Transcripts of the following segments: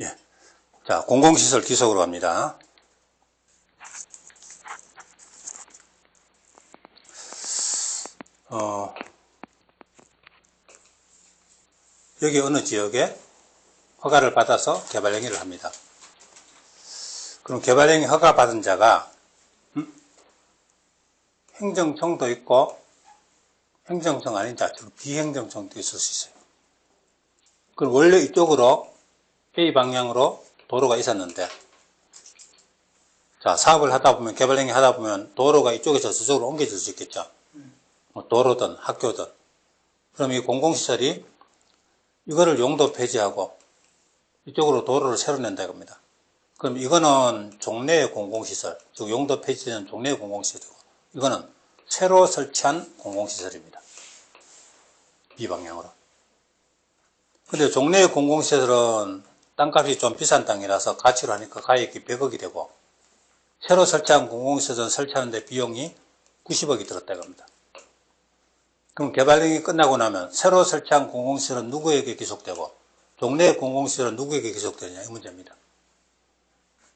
예. 자, 공공시설 기속으로 갑니다. 여기 어느 지역에 허가를 받아서 개발 행위를 합니다. 그럼 개발 행위 허가 받은 자가 행정청도 있고 행정청 아닌 자, 즉 비행정청도 있을 수 있어요. 그럼 원래 이쪽으로 A 방향으로 도로가 있었는데, 자, 사업을 하다 보면, 개발 행위 하다 보면 도로가 이쪽에서 저쪽으로 옮겨질 수 있겠죠. 뭐 도로든 학교든. 그럼 이 공공시설이 이거를 용도 폐지하고 이쪽으로 도로를 새로 낸다 이겁니다. 그럼 이거는 종래의 공공시설, 즉 용도 폐지되는 종래의 공공시설이고, 이거는 새로 설치한 공공시설입니다. 이 방향으로. 근데 종래의 공공시설은 땅값이 좀 비싼 땅이라서 가치로 하니까 가액이 100억이 되고, 새로 설치한 공공시설은 설치하는데 비용이 90억이 들었다 이겁니다. 그럼 개발행위 끝나고 나면 새로 설치한 공공시설은 누구에게 기속되고 종래 공공시설은 누구에게 기속되느냐 이 문제입니다.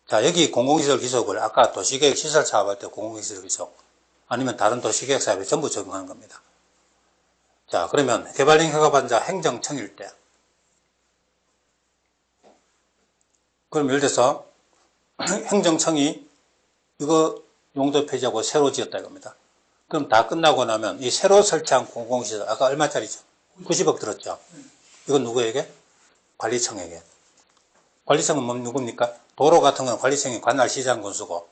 자, 여기 공공시설 기속을 아까 도시계획 시설 사업할 때 공공시설 기속 아니면 다른 도시계획 사업에 전부 적용하는 겁니다. 자, 그러면 개발행위 허가받은 자 행정청일 때, 그럼 예를 들어서 행정청이 이거 용도 폐지하고 새로 지었다 이겁니다. 그럼 다 끝나고 나면 이 새로 설치한 공공시설, 아까 얼마짜리죠? 90억 들었죠? 이건 누구에게? 관리청에게. 관리청은 뭐 누굽니까? 도로 같은 건 관리청이 관할 시장 군수고,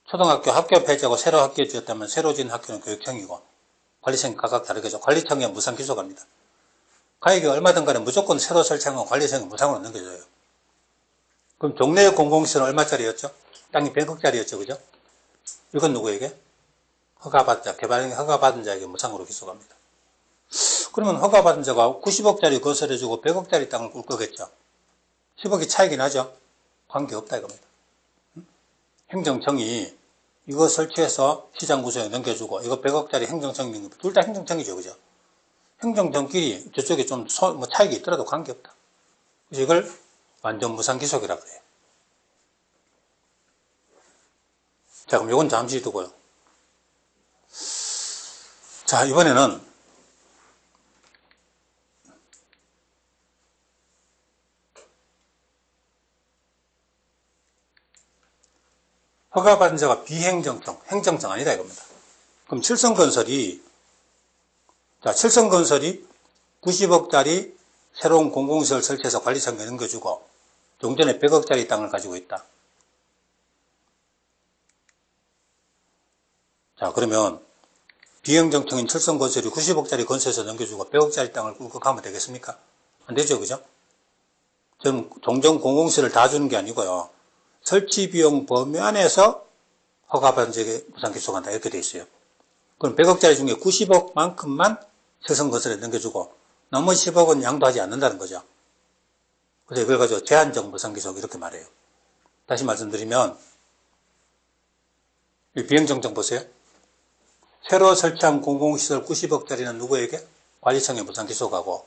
초등학교 학교 폐지하고 새로 학교 지었다면 새로 지은 학교는 교육청이고, 관리청이 각각 다르겠죠. 관리청에 무상 기소갑니다. 가액이 얼마든 간에 무조건 새로 설치한 건 관리청이 무상으로 넘겨줘요. 그럼 종래의 공공시설은 얼마짜리였죠? 땅이 100억짜리였죠, 그죠? 이건 누구에게? 허가받은 자, 개발행위 허가받은 자에게 무상으로 기소합니다. 그러면 허가받은 자가 90억짜리 건설해주고 100억짜리 땅을 꿀 거겠죠. 10억이 차이긴 나죠. 관계없다 이겁니다. 행정청이 이거 설치해서 시장 구조에 넘겨주고 이거 100억짜리 행정청이 있는 거 둘 다 행정청이죠, 그죠? 행정청끼리 저쪽에 좀 차이가 있더라도 관계없다. 그래서 이걸 완전 무상 기속이라고 그래요. 자, 그럼 이건 잠시 두고요. 자, 이번에는 허가받은 자가 비행정청, 행정청 아니다 이겁니다. 그럼 칠성건설이 90억짜리 새로운 공공시설 설치해서 관리청에 넘겨주고 종전에 100억짜리 땅을 가지고 있다. 자, 그러면 비행정청인 칠성건설이 90억짜리 건설해서 넘겨주고 100억짜리 땅을 꿀꺽하면 되겠습니까? 안 되죠, 그죠? 저는 종전 공공시설을 다 주는 게 아니고요. 설치비용 범위 안에서 허가받은 자에게 무상기소한다 이렇게 돼 있어요. 그럼 100억짜리 중에 90억만큼만 칠성건설에 넘겨주고 나머지 10억은 양도하지 않는다는 거죠. 그래서 이걸 가지고 제한적 무상기소 이렇게 말해요. 다시 말씀드리면 이 비행정청 보세요. 새로 설치한 공공시설 90억짜리는 누구에게? 관리청에 무상기소가고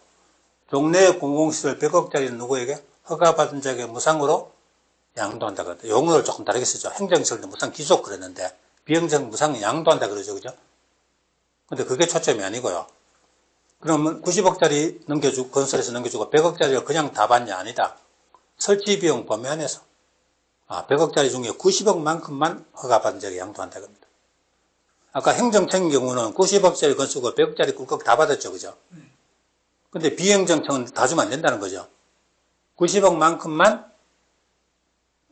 종래 공공시설 100억짜리는 누구에게? 허가받은 자에게 무상으로 양도한다 그랬다. 용어를 조금 다르게 쓰죠. 행정시설도 무상 기속 그랬는데 비행정 무상 양도한다 그러죠, 그죠? 근데 그게 초점이 아니고요. 그러면 90억짜리 넘겨주고 건설해서 넘겨주고 100억짜리를 그냥 다 받냐? 아니다. 설치비용 범위 안에서 100억짜리 중에 90억만큼만 허가받은 자에게 양도한다 겁니다. 아까 행정청인 경우는 90억짜리 건설고 100억짜리 꿀꺽 다 받았죠, 그죠? 근데 비행정청은 다 주면 안 된다는 거죠. 90억만큼만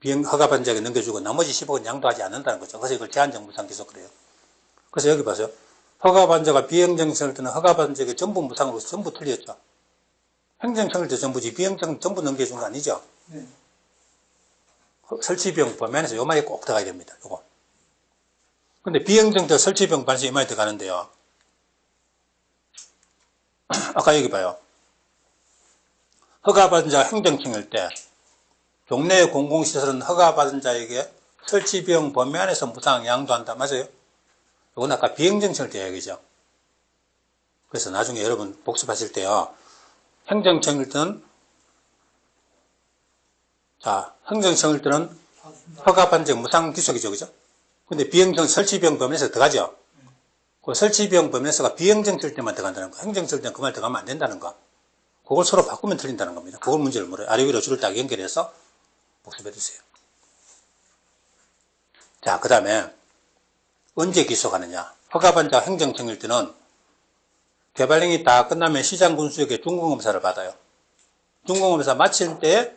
허가받은 자에게 넘겨주고 나머지 10억은 양도하지 않는다는 거죠. 그래서 이걸 제한적 무상 기소 그래요. 그래서 여기 봐세요. 허가받은 자가 비행정청일 때는 허가받은 자에게 전부 무상으로 전부 틀렸죠. 행정청일 때 전부지 비행정 전부 넘겨준 거 아니죠. 네. 설치비용 범위 안에서 요 말이 꼭 들어가야 됩니다. 요거. 근데 비행정청 설치비용 반시 이 말이 들어가는데요. 아까 여기 봐요. 허가받은 자가 행정청일 때 종래의 공공시설은 허가받은 자에게 설치비용 범위 안에서 무상 양도한다. 맞아요? 이건 아까 비행정청일 때 이야기죠. 그래서 나중에 여러분 복습하실 때요. 행정청일 때는 자, 행정청일 때는 허가반정 무상기속이죠, 그죠? 근데 비행정 설치비용 범위에서 들어가죠. 그 설치비용 범위에서가 비행정 칠 때만 들어간다는 거. 행정 칠 때는 그 말 들어가면 안 된다는 거. 그걸 서로 바꾸면 틀린다는 겁니다. 그걸 문제를 물어요. 아래 위로 줄을 딱 연결해서 복습해 주세요. 자, 그 다음에 언제 기속하느냐. 허가반정 행정청일 때는 개발행위 다 끝나면 시장군수에게 중공검사를 받아요. 중공검사 마칠 때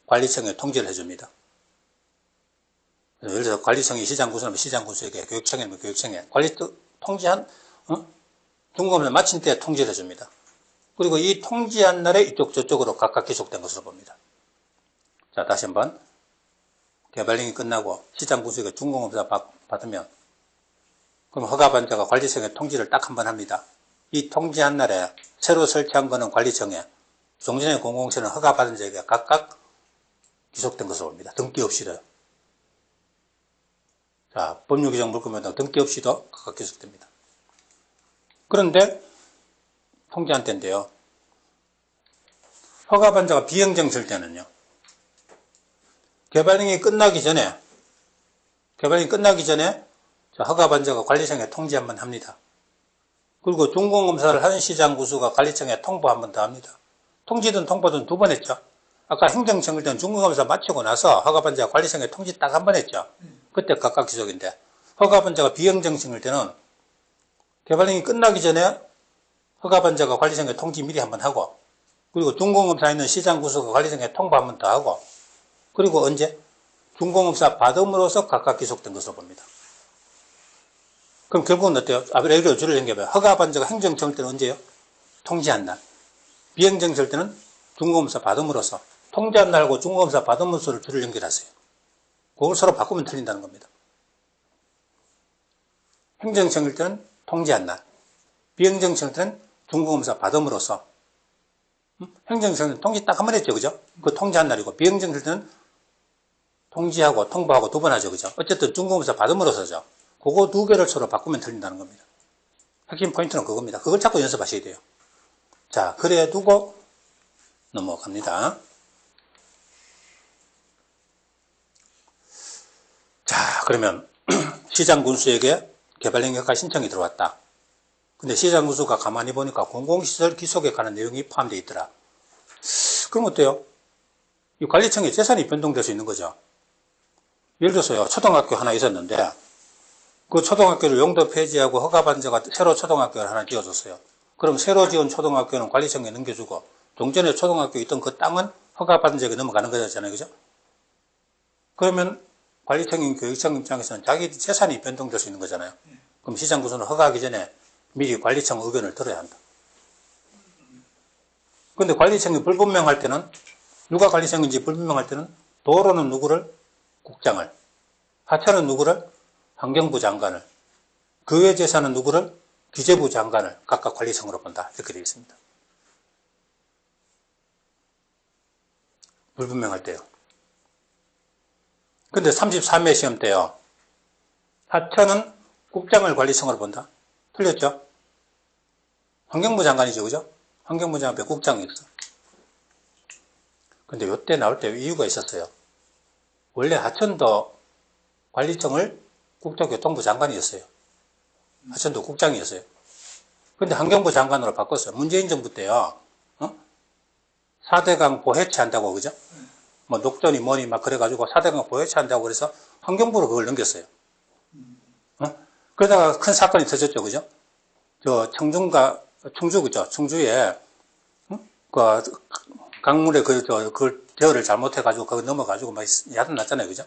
관리청에 통지를 해줍니다. 예를 들어서 관리청이 시장군수라면 시장군수에게, 교육청이면 교육청에 관리 통지한 중공검사 마친 때 통지를 해줍니다. 그리고 이 통지한 날에 이쪽 저쪽으로 각각 기속된 것으로 봅니다. 자, 다시 한번 개발행위 끝나고 시장군수에게 중공검사 받으면 그럼 허가반자가 관리청에 통지를 딱 한 번 합니다. 이 통지한 날에 새로 설치한 거는 관리청에, 종전의 공공시는 허가받은 자에게 각각 기속된 것으로 봅니다. 등기 없이도요. 자, 법률 규정 물권면 등기 없이도 각각 기속됩니다. 그런데 통지한 때인데요. 허가반자가 비행정 쓸 때는요. 개발행위 끝나기 전에 허가반자가 관리청에 통지 한번 합니다. 그리고 중공검사를 하는 시장구수가 관리청에 통보 한 번 더 합니다. 통지든 통보든 두 번 했죠. 아까 행정청일 때는 중공검사 마치고 나서 허가반자가 관리청에 통지 딱 한 번 했죠. 그때 각각 기속인데 허가반자가 비행정청일 때는 개발행위 끝나기 전에 허가반자가 관리청에 통지 미리 한 번 하고 그리고 중공검사 있는 시장구수가 관리청에 통보 한 번 더 하고 그리고 언제? 중공검사 받음으로써 각각 기속된 것으로 봅니다. 그럼 결국은 어때요? 여기로 줄을 연결해봐요. 허가반자가 행정청일 때는 언제요? 통지한 날. 비행정청일 때는 중공검사 받음으로써. 통지한 날하고 중공검사 받음으로써를 줄을 연결하세요. 그걸 서로 바꾸면 틀린다는 겁니다. 행정청일 때는 통지한 날. 비행정청일 때는 중공검사 받음으로써. 행정청은 통지 딱 한 번 했죠, 그죠? 그 통지한 날이고, 비행정청일 때는 통지하고 통보하고 두 번 하죠, 그죠? 어쨌든 중공검사 받음으로써죠. 그거 두 개를 서로 바꾸면 틀린다는 겁니다. 핵심 포인트는 그겁니다. 그걸 자꾸 연습하셔야 돼요. 자, 그래 두고 넘어갑니다. 자, 그러면 시장군수에게 개발행위 허가 신청이 들어왔다. 근데 시장군수가 가만히 보니까 공공시설 기속에 관한 내용이 포함되어 있더라. 그럼 어때요? 이 관리청에 재산이 변동될 수 있는 거죠. 예를 들어서요, 초등학교 하나 있었는데 그 초등학교를 용도 폐지하고 허가반자가 새로 초등학교를 하나 지어줬어요. 그럼 새로 지은 초등학교는 관리청에 넘겨주고 종전에 초등학교 있던 그 땅은 허가반자에게 넘어가는 거잖아요, 그죠? 그러면 관리청인 교육청 입장에서는 자기 재산이 변동될 수 있는 거잖아요. 그럼 시장구수는 허가하기 전에 미리 관리청 의견을 들어야 한다. 근데 관리청이 불분명할 때는 누가 관리청인지 불분명할 때는 도로는 누구를? 국장을. 하천은 누구를? 환경부 장관을. 그 외 재산은 누구를? 기재부 장관을 각각 관리청으로 본다. 이렇게 되어 있습니다. 불분명할 때요. 근데 33회 시험 때요. 하천은 국장을 관리청으로 본다. 틀렸죠? 환경부 장관이죠, 그죠? 환경부 장관 앞에 국장이 있어. 근데 이때 나올 때 이유가 있었어요. 원래 하천도 관리청을 국토교통부 장관이었어요. 하천도 국장이었어요. 근데 환경부 장관으로 바꿨어요. 문재인 정부 때요. 4대강 보해체 한다고, 그죠? 뭐 녹전이 뭐니 막 그래가지고 4대강 보해체 한다고 그래서 환경부로 그걸 넘겼어요. 그러다가 큰 사건이 터졌죠, 그죠? 청주, 그죠? 청주에, 그, 강물에 그 대어를 잘못해가지고 거기 넘어가지고 막 야단 났잖아요, 그죠?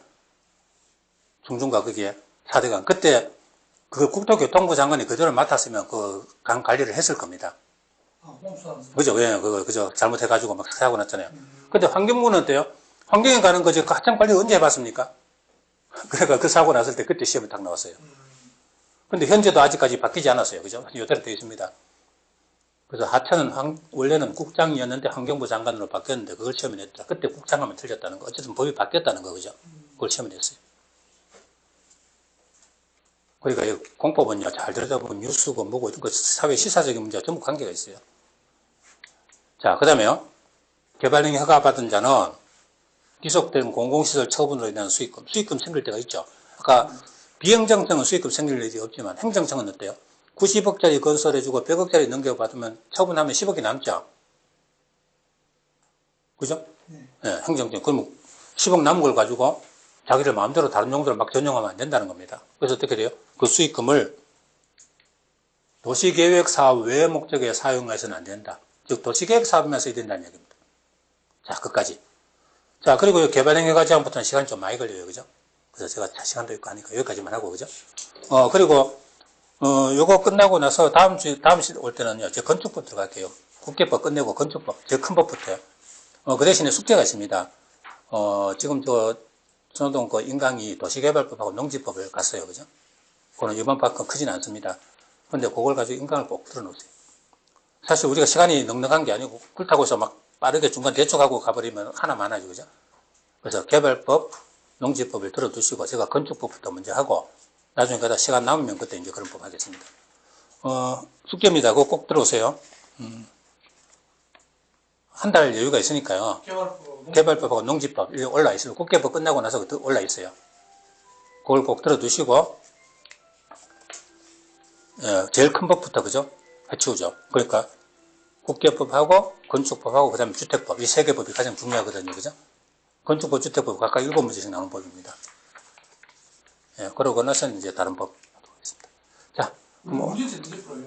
청주가 거기에 4대강. 그때 그 국토교통부 장관이 그대로 맡았으면 그 강 관리를 했을 겁니다. 그죠? 왜? 그죠? 잘못해가지고 막 사고 났잖아요. 근데 환경부는 어때요? 환경에 가는 거지, 그 하천 관리 언제 해봤습니까? 그러니까 그 사고 났을 때 그때 시험에 딱 나왔어요. 근데 현재도 아직까지 바뀌지 않았어요. 그죠? 이대로 되어 있습니다. 그래서 하천은 원래는 국장이었는데 환경부 장관으로 바뀌었는데 그걸 시험에 냈다. 그때 국장하면 틀렸다는 거. 어쨌든 법이 바뀌었다는 거, 그죠? 그걸 시험에 냈어요. 그러니까 이 공법은요, 잘 들여다보면 뉴스고 뭐고 이런 거 사회 시사적인 문제와 전부 관계가 있어요. 자, 그 다음에요. 개발행위 허가받은 자는 기속된 공공시설 처분으로 인한 수익금. 수익금 생길 때가 있죠. 아까 비행정청은 수익금 생길 일이 없지만 행정청은 어때요? 90억짜리 건설해주고 100억짜리 넘겨받으면 처분하면 10억이 남죠. 그죠? 네, 행정청. 그러면 10억 남은 걸 가지고 자기들 마음대로 다른 용도로 막 전용하면 안 된다는 겁니다. 그래서 어떻게 돼요? 그 수익금을 도시계획 사업 외 목적에 사용해서는 안 된다. 즉 도시계획 사업에만 써야 된다는 얘기입니다. 자, 끝까지. 자, 그리고 개발행위 과제안부터는 시간이 좀 많이 걸려요. 그죠? 그래서 제가 시간도 있고 하니까 여기까지만 하고, 그죠? 그리고, 요거 끝나고 나서 다음 시에 올 때는요, 제 건축법 들어갈게요. 국계법 끝내고 건축법, 제일 큰 법부터요. 그 대신에 숙제가 있습니다. 지금 전호동 그 인강이 도시개발법하고 농지법을 갔어요. 그죠? 그거는 이번 파트는 크진 않습니다. 근데 그걸 가지고 인강을 꼭 풀어놓으세요. 사실 우리가 시간이 넉넉한 게 아니고, 그렇다고 해서 막 빠르게 중간 대충하고 가버리면 하나 많아지고, 그죠? 그래서 개발법, 농지법을 들어두시고, 제가 건축법부터 먼저 하고, 나중에 가다 시간 남으면 그때 이제 그런 법 하겠습니다. 숙제입니다. 그거 꼭 들어오세요. 한 달 여유가 있으니까요. 개발법하고 농지법 올라 있어요. 국계법 끝나고 나서 올라 있어요. 그걸 꼭 들어두시고, 제일 큰 법부터, 그죠? 해치우죠. 그러니까, 국계법하고 건축법하고 그 다음에 주택법, 이 세 개 법이 가장 중요하거든요. 그죠? 건축법, 주택법 각각 7문제씩 나오는 법입니다. 그러고 나서는 이제 다른 법 하도록 하겠습니다. 자, 문제지 언제 풀어요?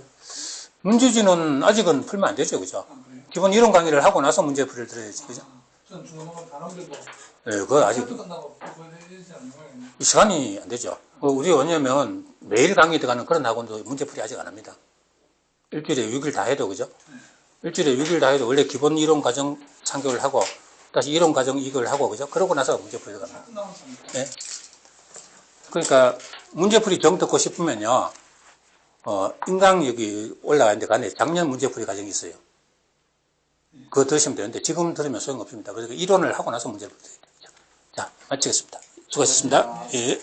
문제지는 아직은 풀면 안 되죠. 그죠? 기본 이론 강의를 하고 나서 문제풀이를 들어야지. 그죠? 저는 중간고사 다 넘겨도 그거 아직 끝나고 보여야 되지 않나요? 시간이 안 되죠. 우리 왜냐면 매일 강의 들어가는 그런 학원도 문제풀이 아직 안 합니다. 일주일에 6일 다 해도, 그죠? 일주일에 6일 다 해도 원래 기본 이론 과정 3개월 하고 다시 이론 과정 2개월 하고, 그죠? 그러고 나서 문제풀이 들어갑니다. 네. 그러니까 문제풀이 정 듣고 싶으면요, 인강 여기 올라가는데 간에 작년 문제풀이 과정이 있어요. 그거 들으시면 되는데 지금 들으면 소용없습니다. 그래서 이론을 하고 나서 문제풀이 돼요. 자, 마치겠습니다. 수고하셨습니다. 예.